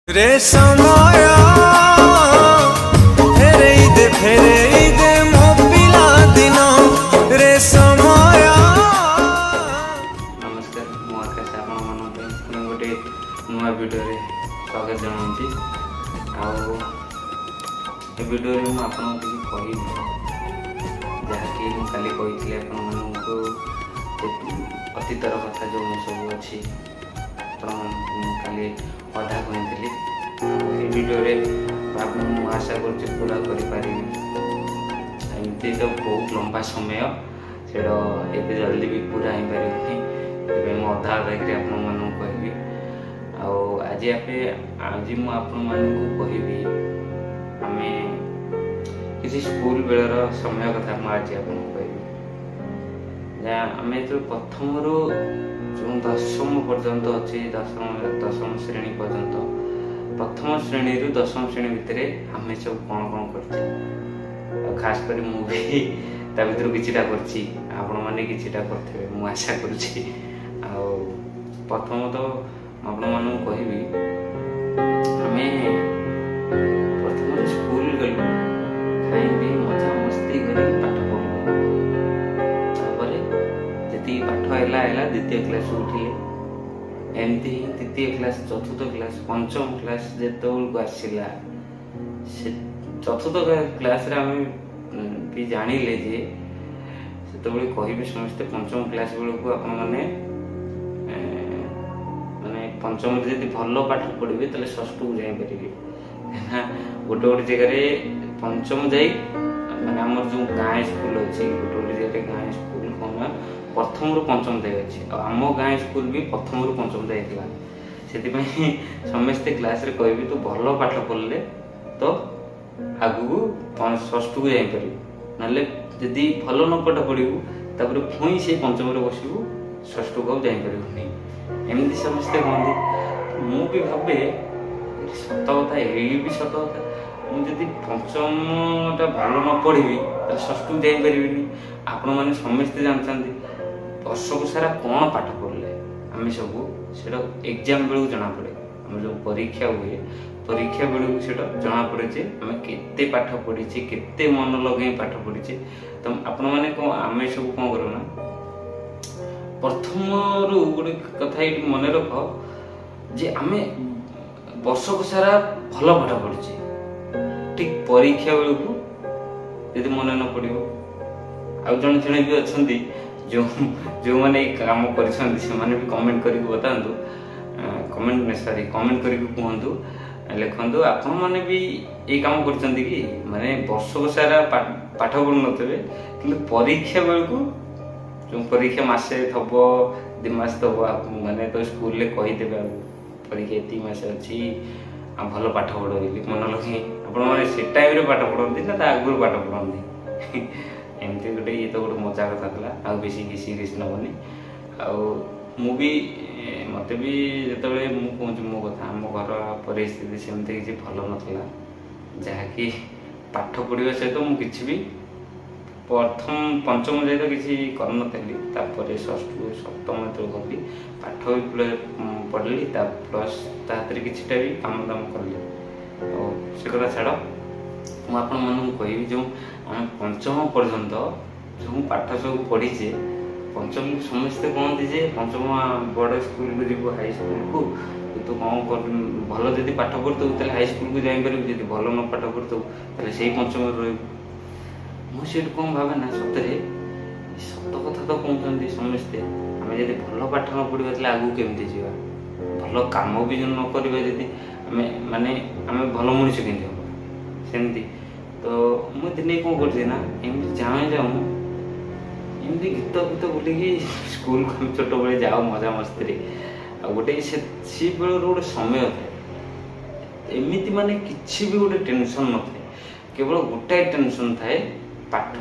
रे समाया फेरे दे मो पिला दिन रे समाया। नमस्कार मु आकाश आपण मन गोटे नुआ वीडियो रे स्वागत जनाऊँगी। ए वीडियो रे मु आपन को कहि जहाँकि मु काली कही आपण मानू अतीतर कथा जो सब अच्छी काली अधा कही वीडियो रे आशा कर पूरा करें। एमती तो बहुत लंबा समय से जल्दी भी पूरा हो पारे मुझे अधा अधा करी कहबी। आज आज मुझे आम किसी स्कूल बेलर समय कथा मुझे आज कहबी। आम जो प्रथम रू जो दशम पर्यंत अच्छे दशम श्रेणी पर्यंत प्रथम श्रेणी रु दशम श्रेणी भितर आम सब कौन कौन कर खास कर मुझे किछिटा करछि आपण माने किछिटा करथे मु आशा करूछि। प्रथम तो आपण मानू कहबी आमे प्रथम स्कूल गलु खाई भी मजा मस्ती करी पाठ पढलु तापर जति पाठ आइला द्वितीय क्लास उठिले एमती तृतीय क्लास चतुर्थ क्लास पंचम क्लास जो आसला चतुर्थ क्लास रे आम भी जानिले जे से कहे समस्ते पंचम क्लास बेलू आप माने पंचम जब भल पाठ पढ़े तो षष्ठ को जापर गोटे गोटे जगह पंचम जा माने आमर जो गाँ स्कूल अच्छी गोटे गोटे जगह गाँ स्कूल कौन प्रथम रु पंचम जाए अच्छे आम गाँ स्कूल भी प्रथम रु पंचम जाइला से समस्ते क्लास रे कहबी तू भल पाठ पढ़ले तो आगु षष्ठ को जापर ना जदि भल न पाठ पढ़ू तापर पुणी से पंचम रे बसबू षष्ठ को जापर एमती समस्ते कहते मु भी भावे सत कथा ये भी सत कथा मुझे पंचमटा भल न पढ़ी तो षष्ठ को जापरि आपण मैंने समस्ते जानते वर्षक सारा कौन पाठ पढ़ले आम सब से एग्जाम बेलू जना पड़े आम जो परीक्षा हुए परीक्षा बेलू से जना पड़े जे आम केते पाठ पढ़ी केते मन लगे पाठ पढ़ी। तो आपण मैंने आम सब कौन करूँ ना प्रथम रु गोटे कथा ये मन रख जे आम वर्षक सारा भल पाठ पढ़ी ठीक परीक्षा बेलू यदि मन न पड़ो आउ जन जड़े भी अच्छा जो जो मैंने काम कर भी कमेंट करके बतातु कमेंट में सॉरी कमेंट करके कहतु लिखु आपण मैंने भी ये काम कर माने वर्षक सारा पाठ पढ़ु नथे कि परीक्षा बेलू जो परीक्षा मसे थब दिमास थब माने तो स्कूल रे कहीदे परीक्षा एति मास अच्छी भल पाठ पढ़ मन लगे आपण मैंने से टाइम रे पाठ पढ़ती ना आगुरी पाठ पढ़ती एमती गोटे ये तो गोटे मजा कथा था आ बेसी कि सीरीयस नबनी भी मत भी जो मुझे मो कथा आम घर परिस्थिति सेमती किसी भल नाला जहाँकि पाठ पढ़ा सहित मुझे भी प्रथम पंचम जाए तो किसी कर नी षष्ठ सप्तम जो गली पाठ भी पढ़ली प्लस तातिर किटा भी काम दाम कली से कथा छाड़ मुझे कहबी जो आम पंचम पर्यंत जो पाठ सब पढ़ीचे पंचम समस्ते कहते जे पंचम बड़ स्कूल को जीव हाई स्कूल को तो कौन कर भल जब पाठ पढ़ू तो हाई स्कूल को जापर जब भल न पाठ पढ़ू से पंचम मुझे कौन भावे ना सतरे सत कथा तो कहते समस्ते आम जब भल पाठ न पढ़ा आगू केमती जावा भल कम भी जो न करा जब आम माने आम भल मनीष के सेमती तो मुझे दिने कौन करना एमती जाए जाऊँ एमती गीत गीत बोलिकी स्कूल को छोट बड़े जाओ मजा मस्ती आ गोटे से बेलू गोटे समय थाए एमती माने किसी भी गोटे टेंशन न थाए केवल गोटाए टेंशन थाए पाठ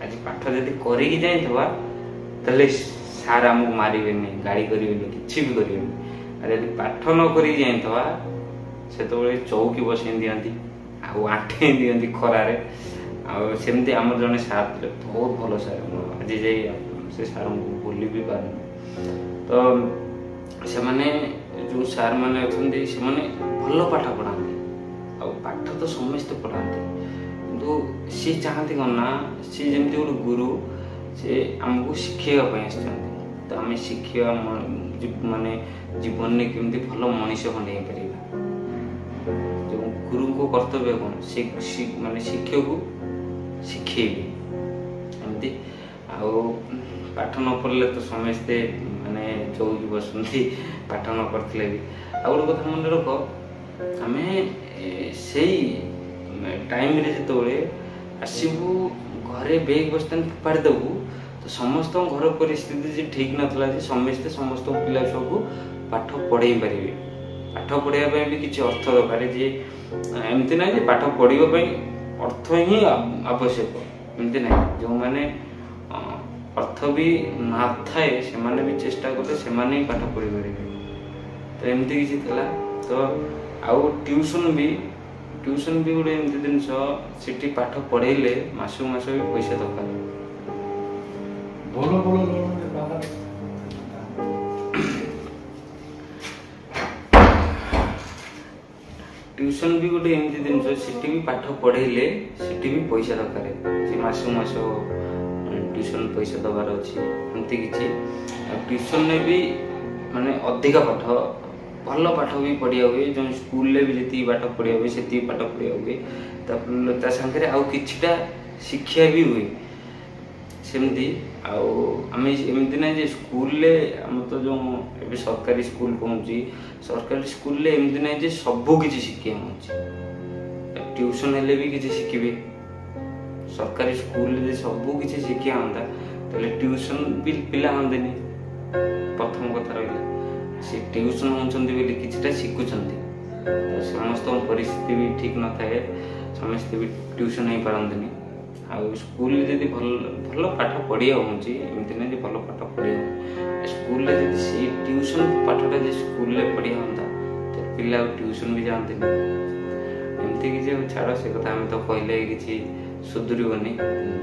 आज पाठ जब करके जाइए सार आमको मारे गाड़ी करें कि भी करें जब पाठ न कर जाइए चौकी बसई दिखती आठे दिखती खरारे आमती आम जड़े सार थे बहुत भल सार आज से सार को बोली भी पार तो से जो सार मैंने अच्छा से ଭଲ ପାଠ ପଢ଼ାନ୍ତି। ଆଉ ପାଠ ତ ସମସ୍ତେ ପଢ଼ାନ୍ତି, କିନ୍ତୁ ସିଏ ଚାହାନ୍ତି କ'ଣ ନା ସିଏ ଯେମିତି ଗୋଟେ ଗୁରୁ, ସେ ଆମକୁ ଶିଖେଇବା ପାଇଁ ଆସିଛନ୍ତି। ତ ଆମେ ଶିଖିବା ମାନେ ଜୀବନରେ କେମିତି ଭଲ ମଣିଷ ଖଣ୍ଡେ ହେଇପାରିବା। ଯେଉଁ ଗୁରୁଙ୍କ କର୍ତ୍ତବ୍ୟ କ'ଣ, ସେ ମାନେ ଶିକ୍ଷକୁ ଶିଖେଇବେ ଏମିତି। ଆଉ ପାଠ ନ ପଢ଼ିଲେ ତ ସମସ୍ତେ ମାନେ ଚଉକି ବସନ୍ତି ପାଠ ନ ପଢ଼ିଥିଲେ ବି। ଆଉ ଗୋଟେ କଥା ମନେ ରଖ, ଆମେ ସେଇ ଟାଇମ୍ରେ ଯେତେବେଳେ ଆସିବୁ ଘରେ ବେଗ୍ ବସ୍ତାନି ଫୋପାଡ଼ି ଦେବୁ, ତ ସମସ୍ତଙ୍କ ଘର ପରିସ୍ଥିତି ଯେ ଠିକ୍ ନଥିଲା ଯେ ସମସ୍ତେ ସମସ୍ତଙ୍କ ପିଲା ସବୁ ପାଠ ପଢ଼େଇ ପାରିବେ। ପାଠ ପଢ଼ିବା ପାଇଁ ବି କିଛି ଅର୍ଥ ଦରକାର, ଯେ ଏମିତି ନାହିଁ ଯେ ପାଠ ପଢ଼ିବା ପାଇଁ ଅର୍ଥ ହିଁ ଆବଶ୍ୟକ, ଏମିତି ନାହିଁ। ଯେଉଁମାନେ ଅର୍ଥ ବି ନଥାଏ ସେମାନେ ବି ଚେଷ୍ଟା କଲେ ସେମାନେ ହିଁ ପାଠ ପଢ଼ିପାରିବେ। ତ ଏମିତି କିଛି ଥିଲା। ତ ଆଉ ଟ୍ୟୁସନ୍ ବି ଗୋଟେ ଏମିତି ଜିନିଷ, ସେଠି ପାଠ ପଢ଼େଇଲେ ମାସକୁ ମାସ ବି ପଇସା ଦରକାର। ଟ୍ୟୁସନ୍ ବି ଗୋଟେ ଏମିତି ଜିନିଷ, ସେଠି ବି ପାଠ ପଢ଼େଇଲେ ସେଠି ବି ପଇସା ଦରକାର। ସେ ମାସକୁ ମାସ ଟ୍ୟୁସନ୍ ପଇସା ଦେବାର ଅଛି, ଏମିତି କିଛି। ଆଉ ଟ୍ୟୁସନ୍ରେ ବି ମାନେ ଅଧିକା ପାଠ, ଭଲ ପାଠ ବି ପଢ଼ିବା ହୁଏ। ଯେଉଁ ସ୍କୁଲରେ ବି ଯେତିକି ପାଠ ପଢ଼ିବା ହୁଏ ସେତିକି ପାଠ ପଢ଼ିବା ହୁଏ। ତା ସାଙ୍ଗରେ ଆଉ କିଛିଟା ଶିକ୍ଷା ବି ହୁଏ ସେମିତି। ଆଉ ଆମେ ଏମିତି ନାହିଁ ଯେ ସ୍କୁଲରେ, ଆମର ତ ଯେଉଁ ଏବେ ସରକାରୀ ସ୍କୁଲ କହୁଛି, ସରକାରୀ ସ୍କୁଲରେ ଏମିତି ନାହିଁ ଯେ ସବୁ କିଛି ଶିଖିବାକୁ ଅଛି। ଟ୍ୟୁସନ୍ ହେଲେ ବି କିଛି ଶିଖିବେ। ସରକାରୀ ସ୍କୁଲରେ ଯଦି ସବୁ କିଛି ଶିଖିବା ହୁଅନ୍ତା ତାହେଲେ ଟ୍ୟୁସନ୍ ବି ପିଲା ହୁଅନ୍ତେନି। ପ୍ରଥମ କଥା ରହିଲା, ସେ ଟ୍ୟୁସନ୍ ହେଉଛନ୍ତି ବୋଲି କିଛିଟା ଶିଖୁଛନ୍ତି। ସମସ୍ତଙ୍କ ପରିସ୍ଥିତି ବି ଠିକ୍ ନଥାଏ, ସମସ୍ତେ ବି ଟ୍ୟୁସନ୍ ହେଇପାରନ୍ତିନି। ଆଉ ସ୍କୁଲରେ ଯଦି ଭଲ ପାଠ ପଢ଼ିବା ହେଉଛି, ଏମିତି ନାହିଁ ଯେ ଭଲ ପାଠ ପଢ଼ିବା ସ୍କୁଲରେ ଯଦି ସେଇ ଟ୍ୟୁସନ୍ ପାଠଟା ଯେ ସ୍କୁଲରେ ପଢ଼ିବା ହୁଅନ୍ତା ତ ପିଲା ଆଉ ଟ୍ୟୁସନ୍ ବି ଯାଆନ୍ତିନି। ଏମିତି କିଛି ଆଉ ଛାଡ଼, ସେ କଥା ଆମେ ତ କହିଲେ କିଛି ସୁଧୁରିବନି,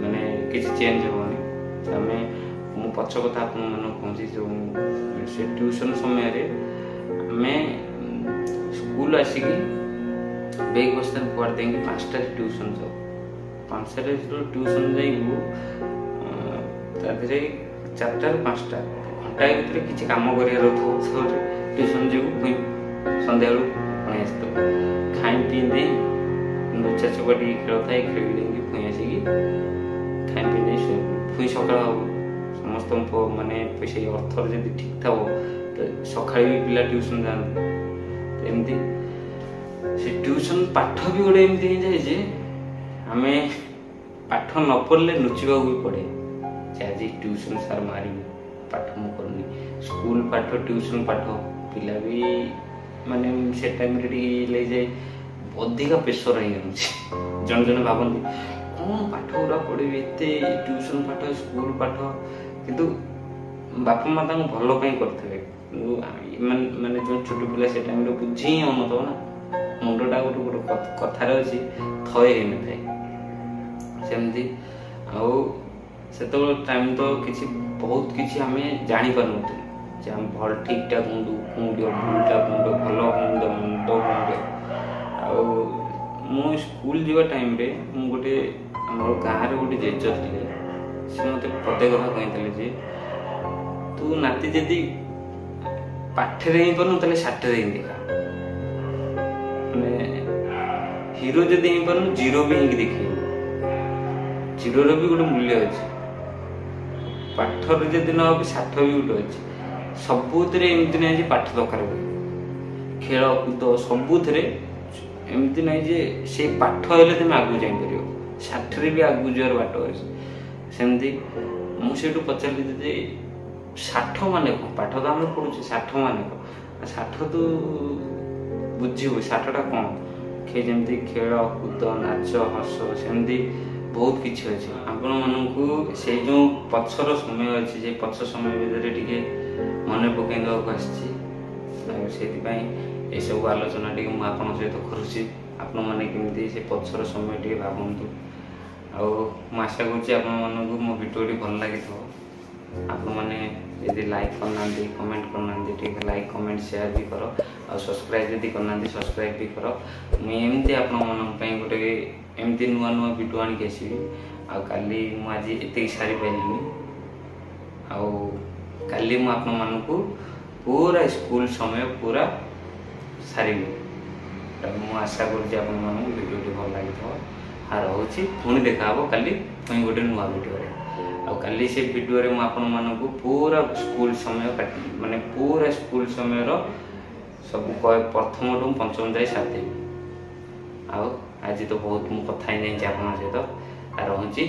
ମାନେ କିଛି ଚେଞ୍ଜ ହେବନି। ମୁଁ ପଛ କଥା ଆପଣମାନଙ୍କୁ କହୁଛି, ଯେଉଁ ସେ ଟ୍ୟୁସନ୍ ସମୟରେ ଆମେ ସ୍କୁଲ ଆସିକି ବେଗ୍ ବସ୍ତାନି ଫୋପାଡ଼ି ଦେଇକି 5ଟାରେ ଟ୍ୟୁସନ୍ ଯାଉ। 5ଟାରେ ଟ୍ୟୁସନ୍ ଯାଇବୁ, ତା ଦେହରେ 4ଟାରୁ 5ଟା ଘଣ୍ଟାଏ ଭିତରେ କିଛି କାମ କରିବାର ଥିବ, ଟ୍ୟୁସନ୍ ଯିବୁ, ପୁଣି ସନ୍ଧ୍ୟାବେଳକୁ ପୁଣି ଆସିଥିବୁ। ଖାଇ ପିଇ ଦେଇ ଲୁଚା ଚପାଟି ଖେଳ ଥାଏ, ଖେଳି ଦେଇକି ପୁଣି ଆସିକି ଖାଇ ପିଇ ଦେଇ ଶୋଇବୁ। ପୁଣି ସକାଳ ହେବ, ସମସ୍ତଙ୍କ ମାନେ ସେଇ ଅର୍ଥର ଯଦି ଠିକ୍ ଥିବ ତ ସକାଳେ ବି ପିଲା ଟ୍ୟୁସନ୍ ଯାଆନ୍ତି। ଏମିତି ସେ ଟ୍ୟୁସନ୍ ପାଠ ବି ଗୋଟେ ଏମିତି ହେଇଯାଏ ଯେ ଆମେ ପାଠ ନ ପଢ଼ିଲେ ଲୁଚିବାକୁ ବି ପଡ଼େ, ଯେ ଆଜି ଟ୍ୟୁସନ୍ ସାର୍ ମାରିବୁ, ପାଠ ମୁଁ କରୁନି। ସ୍କୁଲ ପାଠ, ଟ୍ୟୁସନ୍ ପାଠ, ପିଲା ବି ମାନେ ସେ ଟାଇମ୍ରେ ଟିକେ ଲାଗିଯାଏ ଅଧିକା ପ୍ରେସର ହେଇଯାଉଛି। ଜଣେ ଜଣେ ଭାବନ୍ତି କ'ଣ ପାଠ ଗୁଡ଼ା ପଢ଼ିବି, ଏତେ ଟ୍ୟୁସନ୍ ପାଠ, ସ୍କୁଲ ପାଠ, କିନ୍ତୁ ବାପା ମା ତାଙ୍କୁ ଭଲ ପାଇଁ କରିଥିବେ। କିନ୍ତୁ ମାନେ ଯେଉଁ ଛୋଟ ପିଲା ସେ ଟାଇମ୍ରେ ବୁଝି ହିଁ ହେଉନଥିବ ନା, ମୁଣ୍ଡଟା ଗୋଟେ କଥାରେ ଅଛି ଥୟ ହେଇନଥାଏ ସେମିତି। ଆଉ ସେତେବେଳେ ଟାଇମ୍ ତ କିଛି ବହୁତ କିଛି ଆମେ ଜାଣିପାରୁନଥିଲୁ, ଯେ ଆମେ ଭଲ ଠିକ୍ଟା କୁହନ୍ତୁ, ଭୁଲଟା କୁହନ୍ତୁ, ଭଲ କୁହନ୍ତୁ, ମନ୍ଦ କୁହନ୍ତୁ। ଆଉ ମୁଁ ସ୍କୁଲ ଯିବା ଟାଇମ୍ରେ ଗୋଟେ ଆମର ଗାଁରେ ଗୋଟେ ଜେଜ ଥିଲେ, ସେ ମୋତେ ପଦେ କଥା କହିଥିଲେ ଯେ ତୁ ନାତି ଯଦି ପାଠରେ ହେଇପାରୁନୁ ତାହେଲେ ଷାଠରେ ହିଁ ଦେଖା। ମାନେ ହିରୋ ଯଦି ହେଇପାରୁନୁ ଜିରୋ ବି ହେଇକି ଦେଖେଇବୁ, ଜିରୋର ବି ଗୋଟେ ମୂଲ୍ୟ ଅଛି। ପାଠରେ ଯଦି ନ ହେବ ଷାଠ ବି ଗୋଟେ ଅଛି। ସବୁଥିରେ ଏମିତି ନାହିଁ ଯେ ପାଠ ଦରକାର ହୁଏ, ଖେଳ କୁଦ ସବୁଥିରେ ଏମିତି ନାହିଁ ଯେ ସେ ପାଠ ହେଲେ ତମେ ଆଗକୁ ଯାଇପାରିବ, ଷାଠରେ ବି ଆଗକୁ ଯିବାର ବାଟ ଅଛି। ସେମିତି ମୁଁ ସେଇଠୁ ପଚାରିଲି ଯେ ଷାଠ ମାନେ କ'ଣ, ପାଠ ତ ଆମେ ପଢ଼ୁଛେ, ଷାଠ ମାନେ କ'ଣ? ଷାଠ ତୁ ବୁଝିବୁ, ଷାଠଟା କ'ଣ? ଯେମିତି ଖେଳ କୁଦ, ନାଚ, ହସ, ସେମିତି ବହୁତ କିଛି ଅଛି। ଆପଣମାନଙ୍କୁ ସେଇ ଯେଉଁ ପଛର ସମୟ ଅଛି, ସେଇ ପଛ ସମୟ ଭିତରେ ଟିକେ ମନେ ପକାଇ ଦେବାକୁ ଆସିଛି। ଆଉ ସେଇଥିପାଇଁ ଏସବୁ ଆଲୋଚନା ଟିକେ ମୁଁ ଆପଣଙ୍କ ସହିତ କରୁଛି। ଆପଣମାନେ କେମିତି ସେ ପଛର ସମୟ ଟିକେ ଭାବନ୍ତୁ। ଆଉ ମୁଁ ଆଶା କରୁଛି ଆପଣମାନଙ୍କୁ ମୋ ଭିଡ଼ିଓଟି ଭଲ ଲାଗିଥିବ। आपण मैंने यदि लाइक करना कमेंट करना ठीक लाइक कमेंट शेयर भी कर और सब्सक्राइब यदि करना सब्सक्राइब भी कर मुझे आपण मन गोटे एमती नुआ नुआ वीडियो आनिक आसबि आली मुझे एति सारी पाइलिनी आली मुझे पूरा स्कूल समय पूरा सारी मु आशा करीडियो भल लगी आ रोचे पुणी देखा काली पुणी गोटे नुआ वीडियो काली से वीडियो मुझे पूरा स्कूल समय काटी माने पूरा स्कूल समय सब प्रथम टू पंचम जाए साथी आज तो बहुत मुझे कथा ही नहीं सहित आ रोचे।